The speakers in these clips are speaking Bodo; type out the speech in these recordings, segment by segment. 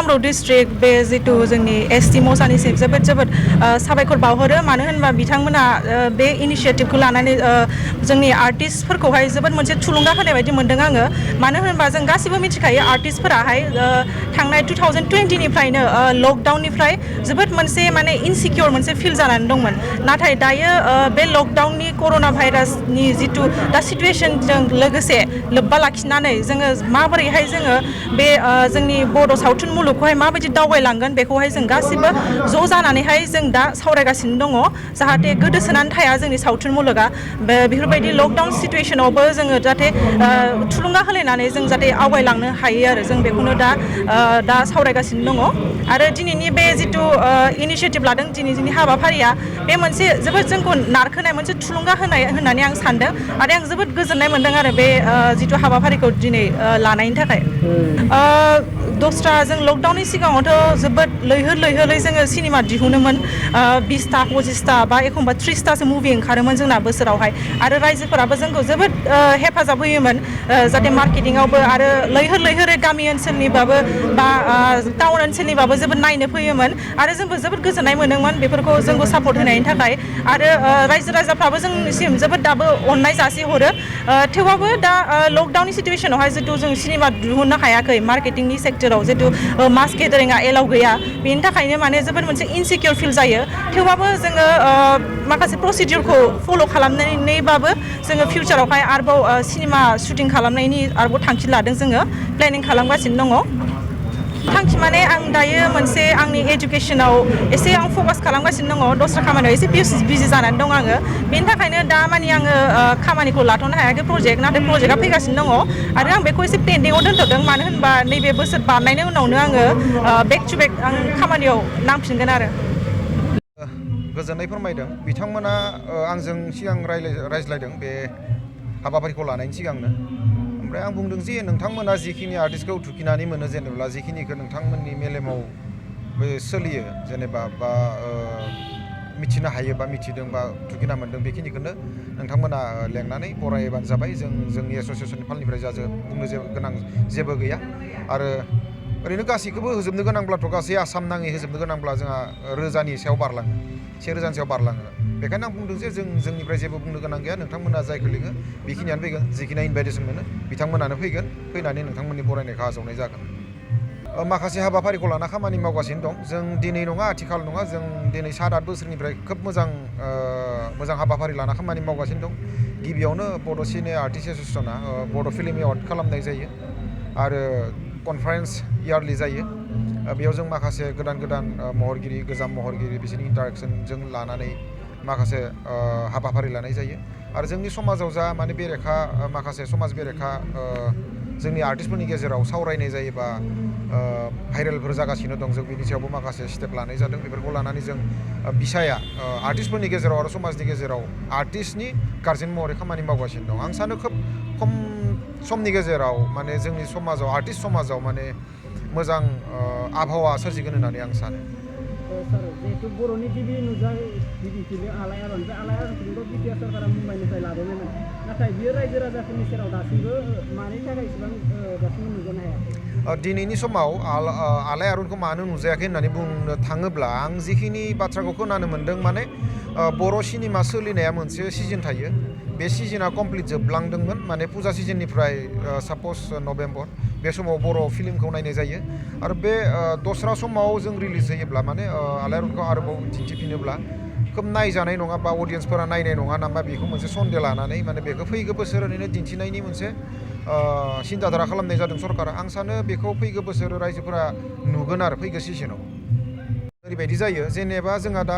कामरुप डिस्ट्रिक्ट बे जितु जोंनि एसटि मसानिसिम जोबोद साबायखर बावहरो मानो होनबा बिथांमोना बे इनिशिएटिभखौ लानानै जोंनि आर्टिस्टफोरखौहाय जोबोद मोनसे थुलुंगा होनाय बायदि मोनदों आङो मानो होनबा जों गासिबो मिथिखायो आर्टिस्टफोराहाय थांनाय 2020 निफ्रायनो लकडाउननिफ्राय जोबोद मोनसे माने इनसिकिउर मोनसे फिल जानानै दंमोन नाथाय दायो बे लकडाउननि कर'ना भाइरासनि जितु दा सिटुएशनजों लोगोसे लोब्बा लाखिनानै जोङो माबोरैहाय जोङो बे जोंनि बर' सावथुन मुलुगखौहाय माबायदि दावबायलांगोन बेखौहाय जों गासिबो ज' जानानैहाय जों दा सावरायगासिनो दङ जाहाथे गोदोसोनानै थाया जोंनि सावथुन मुलुगा बेफोरबायदि लकडाउन सिटुएशनावबो जोङो जाहाथे थुलुंगा होलायनानै जों जाहाथे आवगायलांनो हायो आरो जों बेखौनो दा सावरायगासिनो दङ आरो दिनैनि बे जितु इनिशिएटिभ लादों दिनैनि हाबाफारिया बे मोनसे जोबोद जोंखौ नारखोनाय मोनसे थुलुंगा होनाय होननानै आं सानदों आरो आं जोबोद गोजोननाय मोनदों आरो बे जितु हाबाफारिखौ दिनै लानायनि थाखाय दस्रा जों लकडाउननि सिगाङावथ' जोबोद लैहोरै जोङो सिनेमा दिहुनोमोन 20टा 25टा बा एखमबा 30टासो मुभि ओंखारोमोन जोंना बोसोरावहाय आरो रायजोफोराबो जोंखौ जोबोद हेफाजाब होयोमोन जाहाथे मार्केटिंआवबो आरो लैहोरै गामि ओनसोलनिबाबो बा टाउन ओनसोलनिबाबो जोबोद नायनो फैयोमोन आरो जोंबो जोबोद गोजोननाय मोनदोंमोन बेफोरखौ जोंखौ सापर्ट होनायनि थाखाय आरो रायजो राजाफ्राबो जोंनिसिम जोबोद दाबो अननाय जासिहरो थेवबाबो दा लकडाउननि सिटुएशनावहाय जितु जों सिनेमा दिहुननो हायाखै मार्केटिंनि सेक्टराव जितु मास गेदारिंआ एलाउ गैया बेनि थाखायनो माने जोबोद मोनसे इनसिकिउर फिल जायो थेवबाबो जोङो माखासे प्रसिडिउरखौ फल' खालामनानैबाबो जोङो फिउचारावहाय आरोबाव सिनेमा शुटिं खालामनायनि आरोबाव थांखि लादों जोङो प्लेनिं खालामगासिनो दङ थांखि माने आं दायो मोनसे आंनि एजुकेसनाव एसे आं फकास खालामगासिनो दङ दस्रा खामानियाव एसे बिजि जानानै दं आङो बेनि थाखायनो दा मानि आङो खामानिखौ लाथ'नो हायाखै नाथाय प्रजेक्टआ फैगासिनो दङ आरो आं बेखौ एसे पेन्डिंआव दोनथ'दों मानो होनबा नैबे बोसोर बारनायनि उनावनो आङो बेक टु बेक आं खामानियाव नांफिनगोन आरो गोजोननाय फोरमायदों बिथांमोना आंजों सिगां रायज्लायदों बे हाबाफारिखौ लानायनि सिगांनो ओमफ्राय आं बुंदों जे नोंथांमोना जिखिनि आर्टिस्टखौ थुखिनानै मोनो जेनेबा जिखिनिखौ नोंथांमोननि मेलेमाव बे सोलियो जेनेबा बा मिथिनो हायो बा मिथिदों बा थुखिना मोन्दों बेखिनिखौनो नोंथांमोना लेंनानै बरायबानो जाबाय जोंनि एस'सियेसननि फालनिफ्राय बुंनो गोनां जेबो गैया आरो ओरैनो गासैखौबो होजोबनो गोनांब्लाथ' गासै आसाम नाङै होजोबनो गोनांब्ला जोंहा रोजानि सायाव बारलाङो 1000 सायाव बारलाङो बेखायनो आं बुंदों जे जोंनिफ्राय जेबो बुंनो गोनां गैया नोंथांमोना जायखौ लिङो बेखिनियानो फैगोन जिखिनि इनभाइटेसन मोनो बिथांमोनानो फैगोन फैनानै नोंथांमोननि बरायनायखौ आजावनाय जागोन माखासे हाबाफारिखौ लाना खामानि मावगासिनो दं जों दिनै नङा आथिखाल नङा जों दिनै 7-8 बोसोरनिफ्राय खोब मोजां हाबाफारि लाना खामानि मावगासिनो दं गिबियावनो बड' सिनियर आर्टिस्ट एस'सियेसना बड' फिल्म एवार्ड खालामनाय जायो आरो कनफारेन्स इयारलि जायो बेयाव जों माखासे गोदान महरगिरि गोजाम महरगिरि बिसोरनि इन्टारेक्सनजों लानानै माखासे हाबाफारि लानाय जायो आरो जोंनि समाजाव जा माने बेरेखा माखासे समाज बेरेखा जोंनि आर्टिस्टफोरनि गेजेराव सावरायनाय जायोबा भाइरेलफोर जागासिनो दं जों बिनि सायावबो माखासे स्टेप लानाय जादों बेफोरखौ लानानै जों बिसाया आर्टिस्टफोरनि गेजेराव आरो समाजनि गेजेराव आर्टिस्टनि गार्जेन महरै खामानि मावगासिनो दं आं सानो खोब खम समनि गेजेराव माने जोंनि समाजाव आर्टिस्ट समाजाव माने मोजां आबहावा सोरजिगोन होननानै आं सानो सार जिहेतु बर'नि गिबि फिल्म आलायारन बे आलायारनखौथ' बिटिआर सरकारा मुम्बाइनिफ्राय लाबोनायमोन नाथाय बियो रायजो राजाफोरनि सेराव दासिमबो मानि थाखाय इसेबां दासिमबो नुजानो हायाखै दिनैनि समाव आलायारनखौ मानो नुजायाखै होननानै बुंनो थाङोब्ला आं जिखिनि बाथ्राखौ खोनानो मोन्दों माने बर' सिनेमा सोलिनाया मोनसे सिजन थायो बे सिजोना कमप्लिट जोबलांदोंमोन माने फुजा सिजननिफ्राय साप'ज नभेम्बर बे समाव बर' फिल्मखौ नायनाय जायो आरो बे दस्रा समाव जों रिलिज होयोब्ला माने आलायारनखौ आरोबाव दिन्थिफिनोब्ला खोब नायजानाय नङा बा अडियेन्सफोरा नायनाय नङा नामा बेखौ मोनसे सन्देह लानानै माने बेखौ फैगौ बोसोर ओरैनो दिन्थिनायनि मोनसे सिन्थाधारा खालामनाय जादों सरकारा आं सानो बेखौ फैगौ बोसोर रायजोफोरा नुगोन आरो फैगौ सिजनाव ओरैबायदि जायो जेनेबा जोंहा दा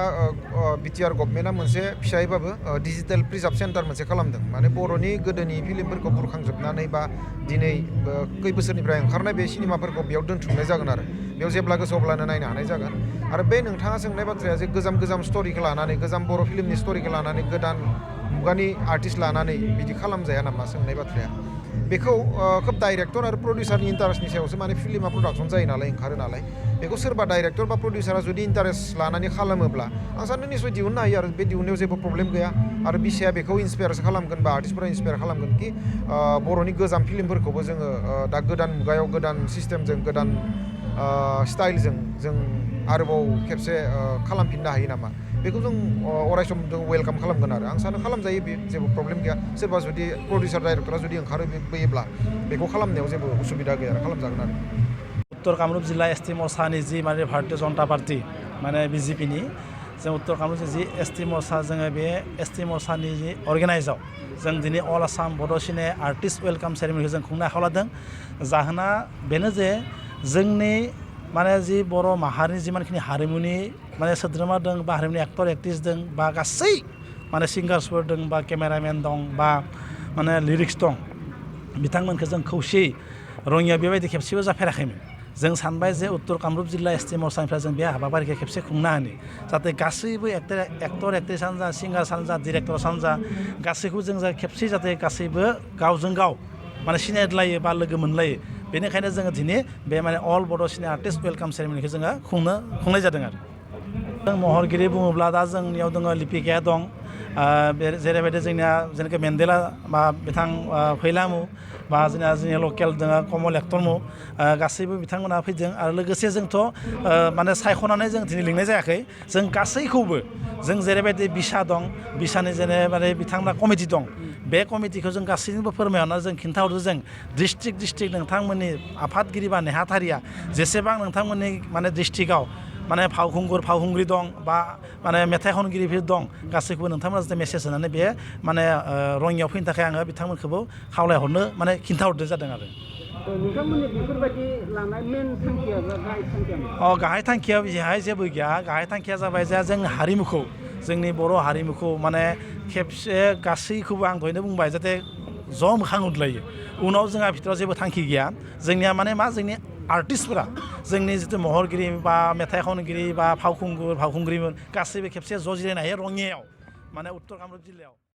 बिटिआर गभर्नमेन्टआ मोनसे फिसायैबाबो डिजिटेल प्रिजार्भ सेन्टार मोनसे खालामदों माने बर'नि गोदोनि फिल्मफोरखौ बुरखांजोबनानै बा दिनै खै बोसोरनिफ्राय ओंखारनाय बे सिनेमाफोरखौ बेयाव दोनथुमनाय जागोन आरो बेयाव जेब्ला गोसो अब्लानो नायनो हानाय जागोन आरो बे नोंथाङा सोंनाय बाथ्राया जे गोजाम स्ट'रिखौ लानानै गोजाम बर' फिल्मनि स्ट'रिखौ लानानै गोदान मुगानि आर्टिस्ट लानानै बिदि खालामजाया नामा सोंनाय बाथ्राया बेखौ खोब डाइरेक्टर आरो प्रडिउसारनि इन्टारेस्टनि सायावसो माने फिल्मा प्रडाक्सन जायो नालाय ओंखारो नालाय बेखौ सोरबा डाइरेक्टर बा प्रडिउसारा जुदि इन्टारेस्ट लानानै खालामोब्ला आं सानो निसय दिहुननो हायो आरो बे दिहुननायाव जेबो प्रब्लेम गैया आरो बिसाया बेखौ इन्सपायारसो खालामगोन बा आर्टिस्टफोरा इन्सपायार खालामगोन कि बर'नि गोजाम फिल्मफोरखौबो जोङो दा गोदान मुगायाव गोदान सिस्टेमजों गोदान स्टाइलजों जों आरोबाव खेबसे खालामफिननो हायो नामा बेखौ जों अरायसम जों वेलकाम खालामगोन आरो आं सानो खालामजायो बे जेबो प्रब्लेम गैया सोरबा जुदि प्रडिउसार डाइरेक्टरा जुदि ओंखारबोयोब्ला बेखौ खालामनायाव जेबो उसुबिदा गैया आरो खालामजागोन आरो उत्तर कामरुप जिल्ला एसटि मर्चानि जि माने भारतीय जनता पार्टी माने बिजेपिनि जों उत्तर कामरुप जि एसटि मर्चा जोङो बे एसटि मर्चानि जि अर्गेनाइजाव जों दिनै अल आसाम बड'सिने आर्टिस्ट वेलकाम सेरेमनिखौ जों खुंनो आखायाव लादों जाहोना बेनो जे जोंनि माने जि बर' माहारिनि जिमानखिनि हारिमुनि माने सोद्रोमा दं बा हारिमुनि एक्टर एक्ट्रिस दं बा गासै माने सिंगार्सफोर दं बा केमेरामेन दं बा माने लिरिक्स दं बिथांमोनखौ जों खौसेयै रङियाव बेबायदि खेबसेबो जाफेराखैमोन जों सानबाय जे उत्तर कामरुप जिल्ला एसटि मर्चानिफ्राय जों बे हाबाफारिखौ खेबसे खुंनो हानि जाहाथे गासैबो एक्टर एक्ट्रिसानो जा सिंगार्सआनो जा डिरेक्टर्सआनो जा गासैखौबो जों खेबसे जाहाथे गासैबो गावजों गाव माने सिनायलायो बा लोगो मोनलायो बेनिखायनो जोङो दिनै बे माने अल बड'सिने आर्टिस्ट वेलकाम सेरेमनिखौ जोङो खुंनाय जादों आरो जों महरगिरि बुङोब्ला दा जोंनियाव दङ लिपिकाया दं जेरैबायदि जोंनिया जेनेके मेन्डेला बा बिथां फैलामु बा जोंनिया लकेल दङ कमल एक्टरमु गासैबो बिथांमोना फैदों आरो लोगोसे जोंथ' माने सायख'नानै जों दिनै लिंनाय जायाखै जों गासैखौबो जों जेरैबायदि बिसा दं बिसानि जेरैबायदि बिथांमोना कमिटि दं बे कमिटिखौ जों गासैनोबो फोरमायहरना जों खिन्थाहरदो जों डिस्ट्रिक्ट नोंथांमोननि आफादगिरि बा नेहाथारिया जेसेबां नोंथांमोननि माने डिस्ट्रिक्टआव माने फावखुंग्रि दं बा माने मेथाइ खनगिरिफोर दं गासैखौबो नोंथांमोना जाहाथे मेसेज होनानै बे माने रङियाव फैनो थाखाय आङो बिथांमोनखौबो खावलायहरनो माने खिन्थाहरनाय जादों आरो नोंथांमोननि बेफोरबायदि लानाय मेन थांखिया गाहाय थांखिया गाहाय थांखिया बेहाय जेबो गैया गाहाय थांखिया जाबाय जे जों हारिमुखौ जोंनि बर' हारिमुखौ माने खेबसे गासैखौबो आं दहायनो बुंबाय जाहाथे ज' मोखां नुलायो उनाव जोंहा भितराव जेबो थांखि गैया जोंनिया माने मा जोंनि आर्टिस्टफोरा जोंनि जितु महरगिरि बा मेथाइ खनगिरि बा फावखुंग्रिमोन गासैबो खेबसे ज' जिरायनो हायो रङियायाव माने उत्तर कामरुप जिल्लायाव